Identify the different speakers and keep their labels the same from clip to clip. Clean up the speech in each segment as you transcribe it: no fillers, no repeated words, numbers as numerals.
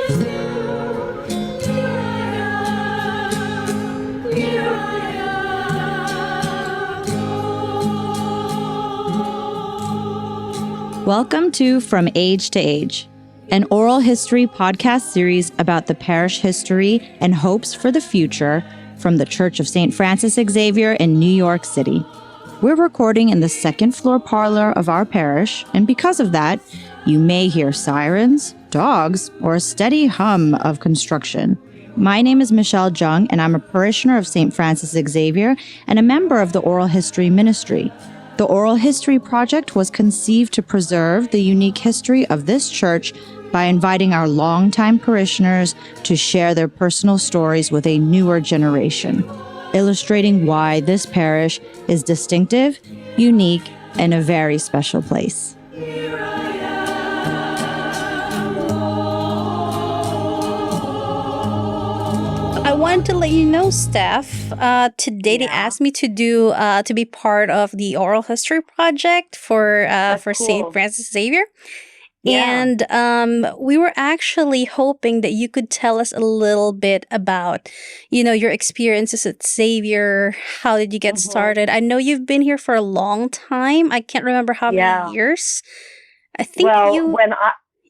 Speaker 1: Welcome to From Age to Age, an oral history podcast series about the parish history and hopes for the future from the Church of St. Francis Xavier in New York City. We're recording in the second floor parlor of our parish, and because of that, you may hear sirens, dogs, or a steady hum of construction. My name is Michelle Jung, and I'm a parishioner of St. Francis Xavier and a member of the Oral History Ministry. The Oral History Project was conceived to preserve the unique history of this church by inviting our longtime parishioners to share their personal stories with a newer generation, illustrating why this parish is distinctive, unique, and a very special place. I wanted to let you know, Steph, today they asked me to do to be part of the Oral History Project for
Speaker 2: Cool.
Speaker 1: St. Francis Xavier.
Speaker 2: Yeah.
Speaker 1: And we were actually hoping that you could tell us a little bit about, your experiences at Xavier. How did you get started? I know you've been here for a long time. I can't remember how many years. I think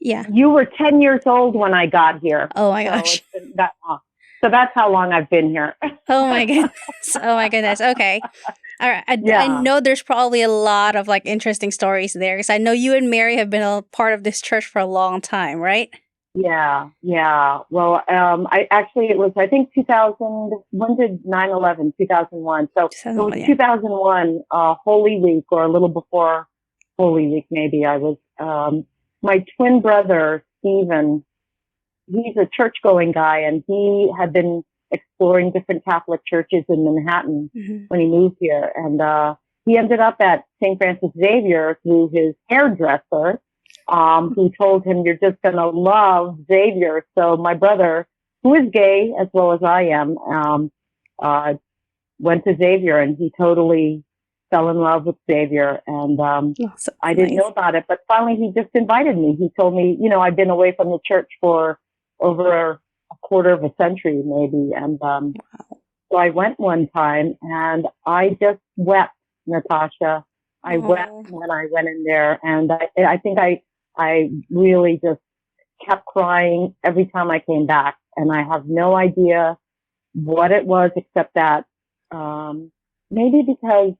Speaker 2: you were 10 years old when I got here.
Speaker 1: Oh my gosh.
Speaker 2: It's been that long. So that's how long I've been here.
Speaker 1: Oh my goodness. Oh my goodness. Okay. All right. I know there's probably a lot of interesting stories there because I know you and Mary have been a part of this church for a long time, right?
Speaker 2: Yeah. Well, I think 2000, when did 9/11? 2001. So it was 2001, Holy Week, or a little before Holy Week, maybe. I was, my twin brother, Stephen, he's a church-going guy, and he had been exploring different Catholic churches in Manhattan when he moved here. And he ended up at St. Francis Xavier through his hairdresser, who told him, "You're just going to love Xavier." So my brother, who is gay as well as I am, went to Xavier, and he totally fell in love with Xavier. And I didn't know about it, but finally he just invited me. He told me, I've been away from the church for over a quarter of a century, maybe. And so I went one time, and I just wept, Natasha. I wept when I went in there. And I think I really just kept crying every time I came back. And I have no idea what it was, except that maybe because,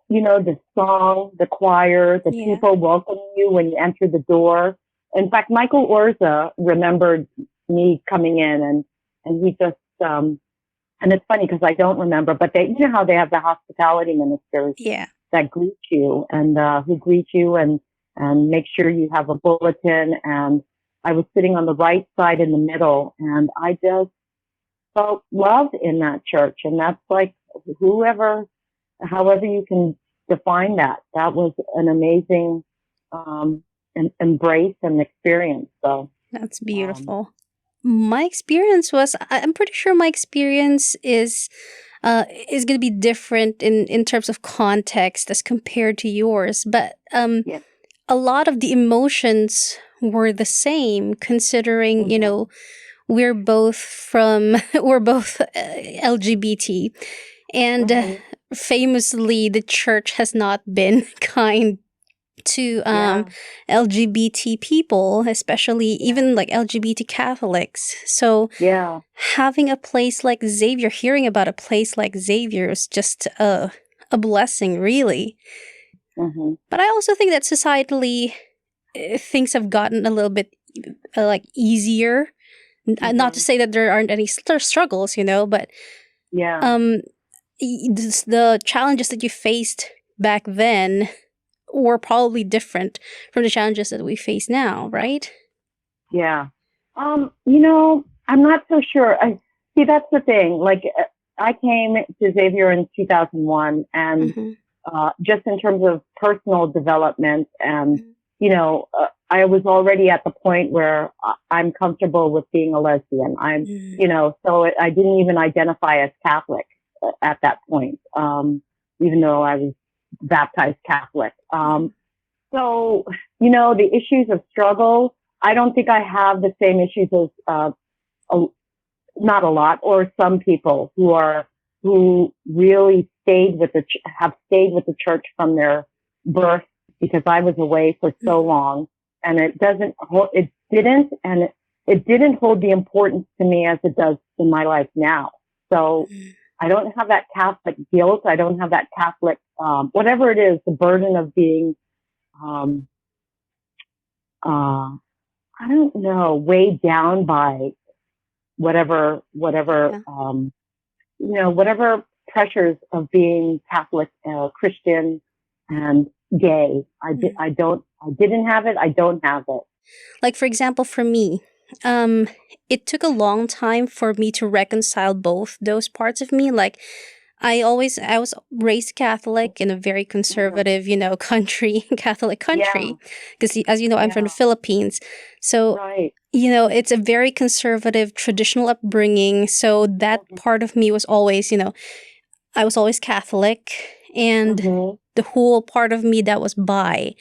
Speaker 2: the song, the choir, the people welcoming you when you enter the door. In fact, Michael Orza remembered me coming in, and he just, and it's funny because I don't remember, but how they have the hospitality ministers that greet you and who greet you and make sure you have a bulletin. And I was sitting on the right side in the middle, and I just felt love in that church. And that's however you can define that. That was an amazing embrace and experience. So
Speaker 1: that's beautiful. My experience was, I'm pretty sure my experience is going to be different in terms of context as compared to yours. But a lot of the emotions were the same, considering, we're both LGBT, and famously the church has not been kind to LGBT people, especially even LGBT Catholics. So having a place like Xavier, hearing about a place like Xavier is just a blessing, really. But I also think that societally things have gotten a little bit easier. Not to say that there aren't any struggles, but the challenges that you faced back then were probably different from the challenges that we face now, right?
Speaker 2: Yeah. I'm not so sure. That's the thing. I came to Xavier in 2001, and just in terms of personal development, and I was already at the point where I'm comfortable with being a lesbian. So I didn't even identify as Catholic at that point, even though I was baptized Catholic. So, the issues of struggle, I don't think I have the same issues as not a lot, or some people who really have stayed with the church from their birth, because I was away for so long, and it didn't hold the importance to me as it does in my life now. So I don't have that Catholic guilt. I don't have that Catholic, whatever it is, the burden of being, I don't know, weighed down by whatever, whatever pressures of being Catholic, Christian, and gay. I didn't have it. I don't have it.
Speaker 3: Like, for example, for me, it took a long time for me to reconcile both those parts of me. Like, I was raised Catholic in a very conservative, country, Catholic country, because as you know, I'm from the Philippines. So,
Speaker 2: right.
Speaker 3: It's a very conservative, traditional upbringing. So that part of me was always, I was always Catholic, and the whole part of me that was bi.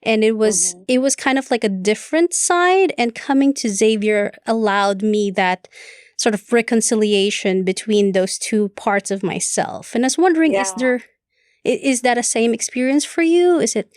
Speaker 3: And it was kind of like a different side, and coming to Xavier allowed me that sort of reconciliation between those two parts of myself. And I was wondering, is that a same experience for you? Is it?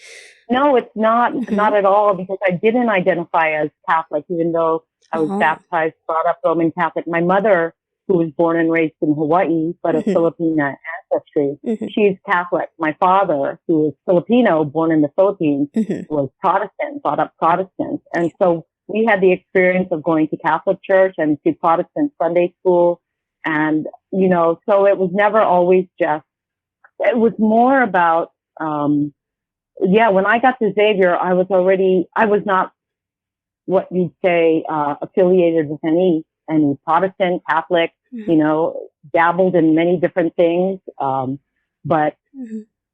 Speaker 2: No, it's not at all, because I didn't identify as Catholic, even though I was baptized, brought up Roman Catholic. My mother, who was born and raised in Hawaii, but of Filipina ancestry, she's Catholic. My father, who is Filipino, born in the Philippines, was Protestant, brought up Protestant. And so we had the experience of going to Catholic church and to Protestant Sunday school. And, so it was never always it was more about, when I got to Xavier, I was not what you'd say, affiliated with any Protestant, Catholic, dabbled in many different things. But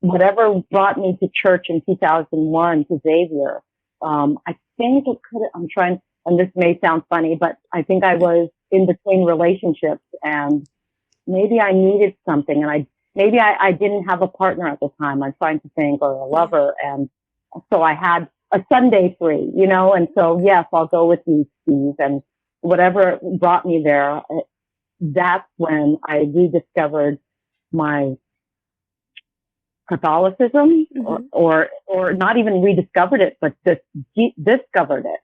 Speaker 2: whatever brought me to church in 2001 to Xavier, I think and this may sound funny, but I think I was in between relationships, and maybe I needed something, and I didn't have a partner at the time, I'm trying to think, or a lover. And so I had a Sunday free, and so, yes, I'll go with you, Steve. And whatever brought me there, that's when I rediscovered my Catholicism, or not even rediscovered it, but just discovered it,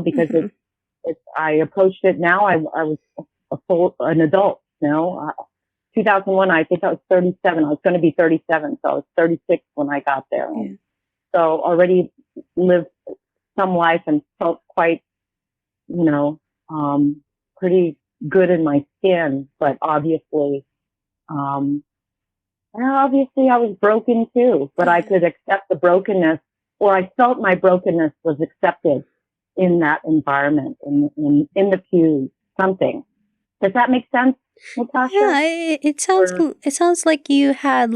Speaker 2: because I approached it now. I was an adult, 2001, I think I was 37. I was going to be 37. So I was 36 when I got there. So already lived some life and felt quite, pretty good in my skin. But obviously I was broken too, but I could accept the brokenness, or I felt my brokenness was accepted in that environment, in the pews, something. Does that make sense, Natasha?
Speaker 3: Yeah, it sounds like you had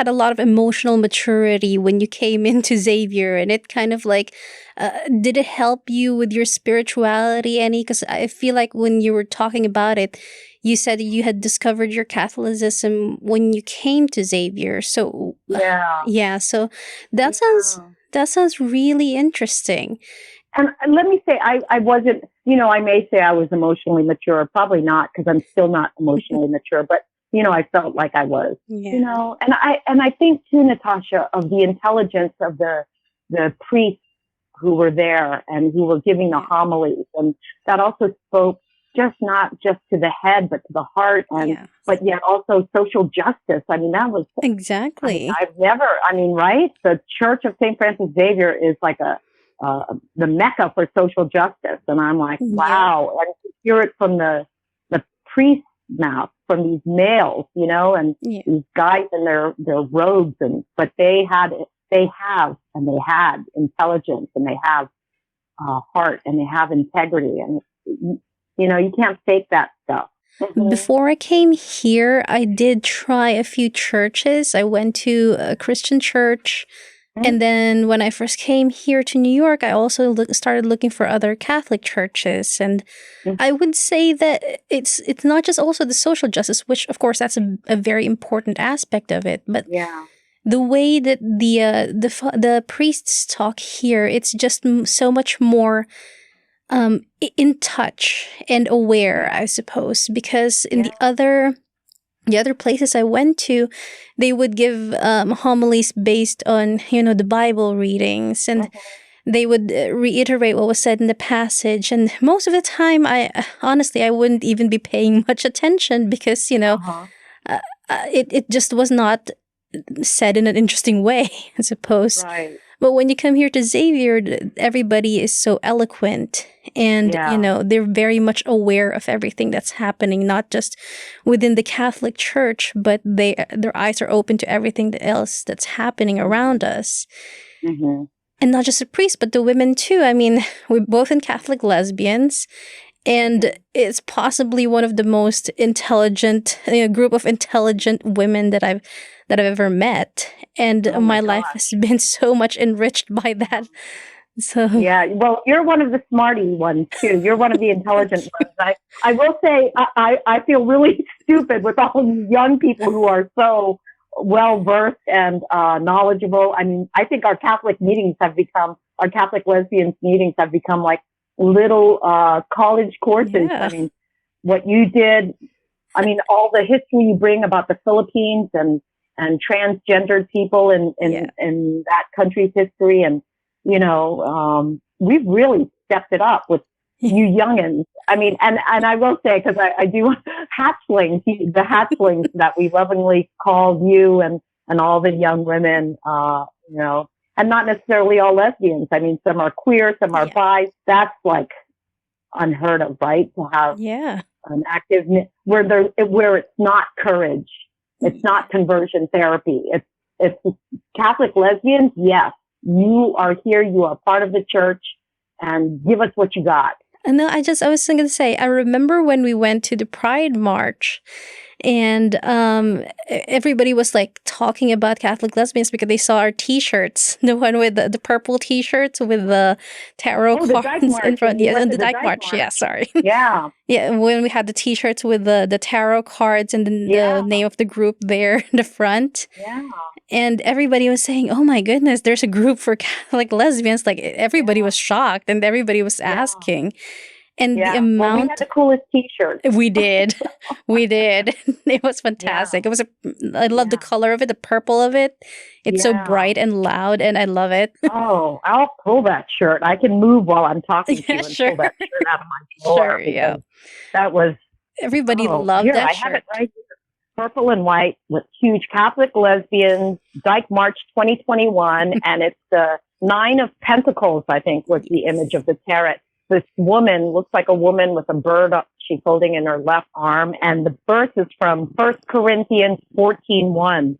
Speaker 3: a lot of emotional maturity when you came into Xavier, and it kind of did it help you with your spirituality any? Because I feel like when you were talking about it, you said you had discovered your Catholicism when you came to Xavier. So so that sounds really interesting.
Speaker 2: And let me say, I wasn't, I may say I was emotionally mature, probably not, because I'm still not emotionally mature, but, I felt like I was, and I think too, Natasha, of the intelligence of the priests who were there and who were giving the homilies, and that also spoke not just to the head, but to the heart, and, but yet also social justice. I mean, that was
Speaker 3: exactly,
Speaker 2: right? The Church of St. Francis Xavier is like the mecca for social justice. And I'm like, wow. And to hear it from the priest's mouth, from these males, and these guys in their robes, but they had intelligence, and they have heart, and they have integrity, and you can't fake that stuff.
Speaker 3: Before I came here, I did try a few churches. I went to a Christian church. And then when I first came here to New York, I also started looking for other Catholic churches. And I would say that it's not just also the social justice, which of course that's a very important aspect of it. But the way that the priests talk here, it's just so much more in touch and aware, I suppose, because in the other places I went to, they would give homilies based on the Bible readings, and they would reiterate what was said in the passage. And most of the time, I honestly wouldn't even be paying much attention because it just was not said in an interesting way, I suppose.
Speaker 2: Right.
Speaker 3: But when you come here to Xavier, everybody is so eloquent, and they're very much aware of everything that's happening, not just within the Catholic Church, but their eyes are open to everything else that's happening around us.
Speaker 2: Mm-hmm.
Speaker 3: And not just the priests, but the women too. I mean, we're both in Catholic lesbians, and it's possibly one of the most intelligent group of intelligent women that I've ever met, and my life has been so much enriched by that. So
Speaker 2: yeah, well, you're one of the smarty ones too. You're one of the intelligent ones. I will say I feel really stupid with all these young people who are so well versed and knowledgeable. I mean, I think our Catholic lesbians meetings have become like little college courses.
Speaker 3: Yeah.
Speaker 2: I mean, what you did, I mean, all the history you bring about the Philippines and transgendered people in that country's history, and we've really stepped it up with you youngins. I mean, and I will say, because I do hatchlings, the hatchlings that we lovingly call you and all the young women, and not necessarily all lesbians. I mean, some are queer, some are bi. That's like unheard of, right? To have an active where it's not courage, it's not conversion therapy. It's Catholic lesbians. Yes, you are here. You are part of the church, and give us what you got.
Speaker 3: And no, I was going to say, I remember when we went to the Pride March, and everybody was like talking about Catholic lesbians because they saw our T-shirts, the one with the purple T-shirts with the tarot cards in front. Yeah, and the Dyke March. Yeah, sorry.
Speaker 2: Yeah.
Speaker 3: Yeah, when we had the T-shirts with the tarot cards and the name of the group there in the front.
Speaker 2: Yeah.
Speaker 3: And everybody was saying, "Oh my goodness, there's a group for Catholic lesbians." Like everybody was shocked, and everybody was asking. And the amount,
Speaker 2: we had the coolest T-shirts.
Speaker 3: We did. It was fantastic.
Speaker 2: Yeah.
Speaker 3: I love the color of it, the purple of it. It's so bright and loud, and I love it.
Speaker 2: Oh, I'll pull that shirt. I can move while I'm talking to you and pull that shirt out of my drawer.
Speaker 3: Sure, yeah.
Speaker 2: That was
Speaker 3: everybody loved that
Speaker 2: I
Speaker 3: shirt.
Speaker 2: have it right here. Purple and white with huge Catholic lesbians, Dyke March 2021, and it's the 9 of Pentacles, I think, was the image of the tarot. This woman looks like a woman with a bird she's holding in her left arm, and the verse is from 1 Corinthians 14:1.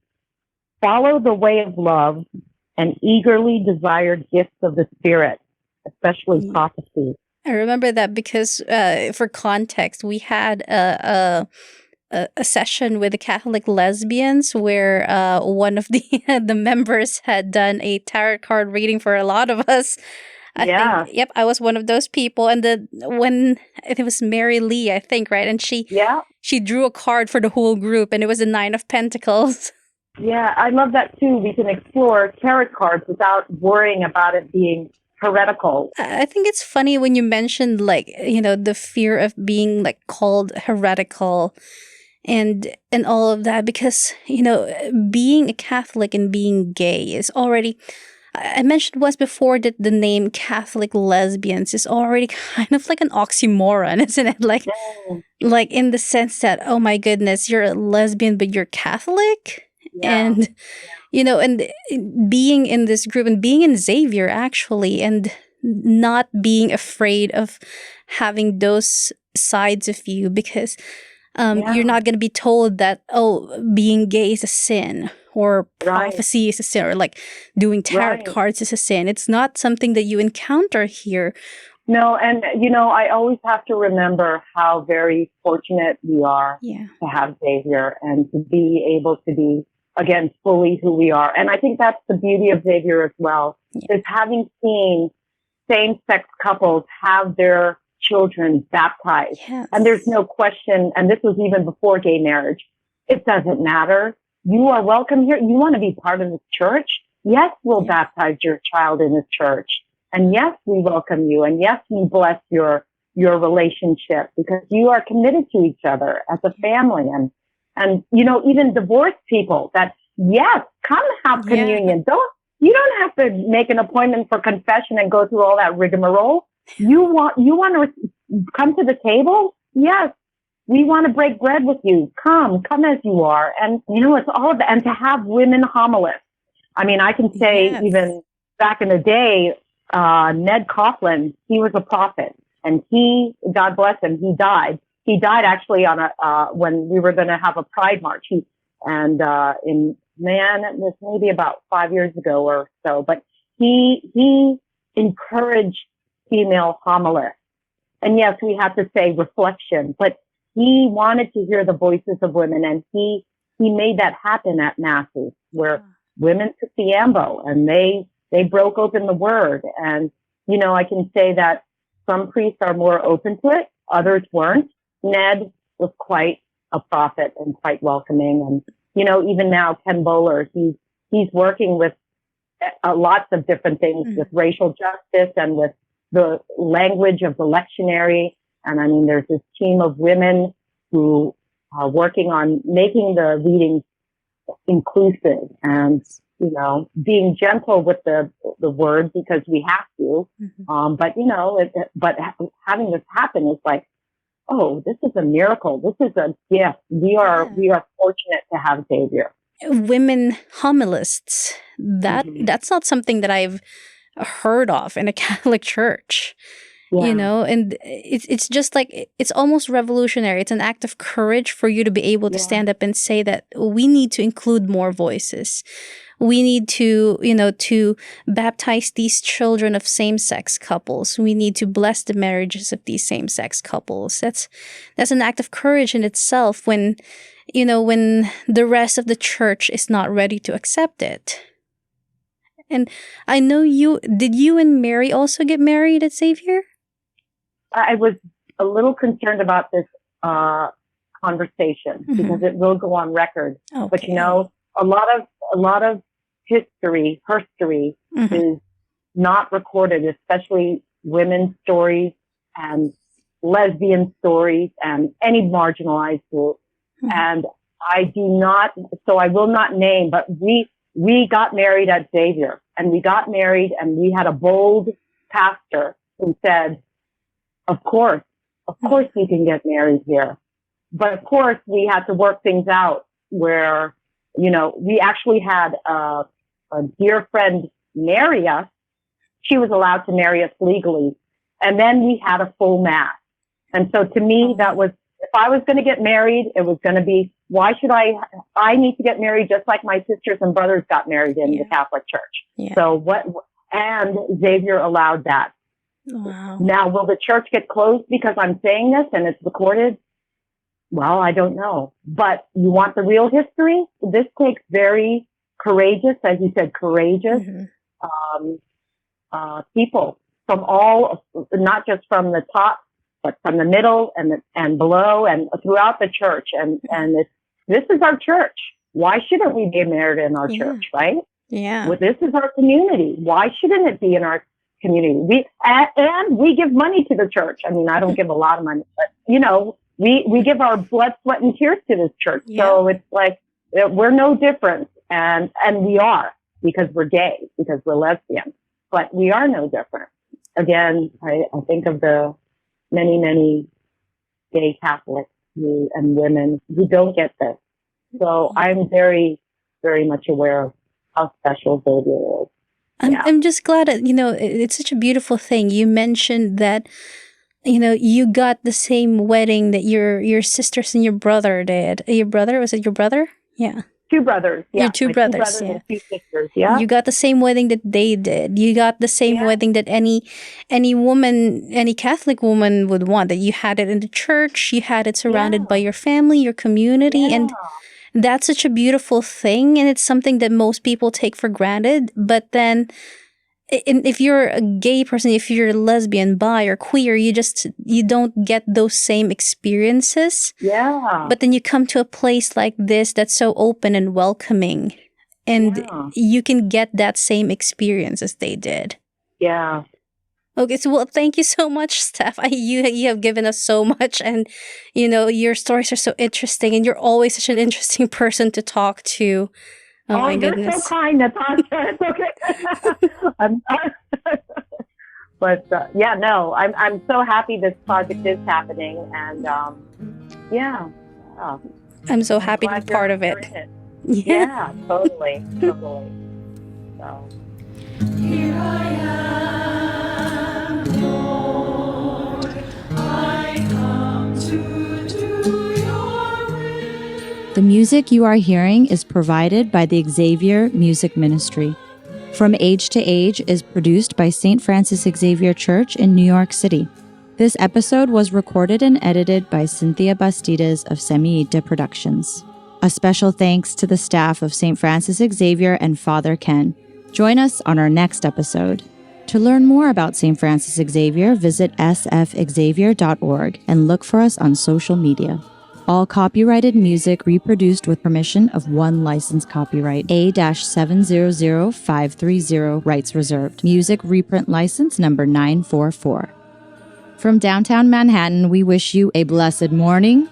Speaker 2: Follow the way of love and eagerly desired gifts of the Spirit, especially prophecy.
Speaker 3: I remember that because, for context, we had a session with the Catholic lesbians where one of the members had done a tarot card reading for a lot of us. I think, I was one of those people. And when it was Mary Lee, I think, right? And she drew a card for the whole group, and it was the 9 of Pentacles.
Speaker 2: Yeah, I love that too. We can explore tarot cards without worrying about it being heretical.
Speaker 3: I think it's funny when you mentioned, like, the fear of being like called heretical and all of that, because, being a Catholic and being gay is already, I mentioned once before that the name Catholic lesbians is already kind of like an oxymoron, isn't it? Like in the sense that, oh my goodness, you're a lesbian, but you're Catholic. And, and being in this group and being in Xavier actually, and not being afraid of having those sides of you, because you're not going to be told that, being gay is a sin, or prophecy is a sin, or like doing tarot cards is a sin. It's not something that you encounter here.
Speaker 2: No, and I always have to remember how very fortunate we are to have Xavier and to be able to be, again, fully who we are. And I think that's the beauty of Xavier as well, is having seen same-sex couples have their children baptized.
Speaker 3: Yes.
Speaker 2: And there's no question, and this was even before gay marriage, it doesn't matter. You are welcome here. You want to be part of this church? Yes, we'll baptize your child in this church. And yes, we welcome you. And yes, we bless your relationship because you are committed to each other as a family. And, you know, even divorced people that, yes, come have communion. You don't have to make an appointment for confession and go through all that rigmarole. You want to come to the table? Yes. We want to break bread with you. Come as you are. And, you know, it's all about, and to have women homilists. I mean, I can say even back in the day, Ned Coughlin, he was a prophet, and God bless him, he died. He died actually on when we were going to have a pride march. It was maybe about 5 years ago or so, but he encouraged female homilists. And yes, we have to say reflection, but he wanted to hear the voices of women, and he made that happen at masses where women took the ambo and they broke open the word. And, you know, I can say that some priests are more open to it. Others weren't. Ned was quite a prophet and quite welcoming. And, you know, even now, Ken Bowler, he's working with lots of different things with racial justice and with the language of the lectionary. And I mean, there's this team of women who are working on making the readings inclusive and, you know, being gentle with the word because we have to. But, you know, but having this happen is like, oh, this is a miracle. This is a gift. We are fortunate to have Xavier.
Speaker 3: Women homilists. That's not something that I've heard of in a Catholic church. You know, and it's just like, it's almost revolutionary. It's an act of courage for you to be able to stand up and say that we need to include more voices. We need to, you know, to baptize these children of same-sex couples. We need to bless the marriages of these same-sex couples. That's an act of courage in itself when, you know, when the rest of the church is not ready to accept it. And I know did you and Mary also get married at Xavier?
Speaker 2: I was a little concerned about this conversation because it will go on record. Okay. But you know, a lot of herstory is not recorded, especially women's stories and lesbian stories and any marginalized group. And I will not name, but we got married at Xavier, and we got married, and we had a bold pastor who said, Of course you can get married here. But of course we had to work things out where, you know, we actually had a dear friend marry us. She was allowed to marry us legally. And then we had a full mass. And so to me, that was, if I was going to get married, it was going to be, why should I need to get married just like my sisters and brothers got married in the Catholic Church. So and Xavier allowed that.
Speaker 3: Wow. Now,
Speaker 2: will the church get closed because I'm saying this and it's recorded? Well, I don't know. But you want the real history? This takes very courageous, as you said, courageous people from all, not just from the top, but from the middle and below and throughout the church. And this is our church. Why shouldn't we be married in our church, right?
Speaker 3: Yeah.
Speaker 2: Well, this is our community. Why shouldn't it be in our community? We give money to the church. I mean, I don't give a lot of money, but you know, we give our blood, sweat, and tears to this church. So it's like we're no different, and we are, because we're gay, because we're lesbian, but we are no different. Again, I think of the many gay Catholics and women who don't get this. So I'm very, very much aware of how special Xavier is.
Speaker 3: I'm just glad that, you know, it's such a beautiful thing. You mentioned that, you know, you got the same wedding that your sisters and your brother did. Was it your brother? Yeah.
Speaker 2: Two brothers. Yeah.
Speaker 3: Your two brothers.
Speaker 2: Two brothers and two sisters. Yeah.
Speaker 3: You got the same wedding that they did. You got the same wedding that any woman, any Catholic woman would want. That you had it in the church. You had it surrounded by your family, your community, and that's such a beautiful thing. And it's something that most people take for granted. But then and if you're a gay person, if you're lesbian, bi, or queer, you don't get those same experiences.
Speaker 2: Yeah.
Speaker 3: But then you come to a place like this that's so open and welcoming, and you can get that same experience as they did.
Speaker 2: Yeah.
Speaker 3: Okay, so well, thank you so much, Steph. You have given us so much, and your stories are so interesting, and you're always such an interesting person to talk to. Oh my goodness!
Speaker 2: You're so kind, Natasha. It's okay. But I'm so happy this project is happening, and
Speaker 3: I'm so happy to be part of it.
Speaker 2: Yeah, totally. So. Here I am, Lord, I come to do your will.
Speaker 1: The music you are hearing is provided by the Xavier Music Ministry. From Age to Age is produced by St. Francis Xavier Church in New York City. This episode was recorded and edited by Cynthia Bastidas of Semiita Productions. A special thanks to the staff of St. Francis Xavier and Father Ken. Join us on our next episode. To learn more about St. Francis Xavier, visit sfxavier.org and look for us on social media. All copyrighted music reproduced with permission of one licensed copyright A-700530, rights reserved. Music reprint license number 944. From downtown Manhattan, we wish you a blessed morning,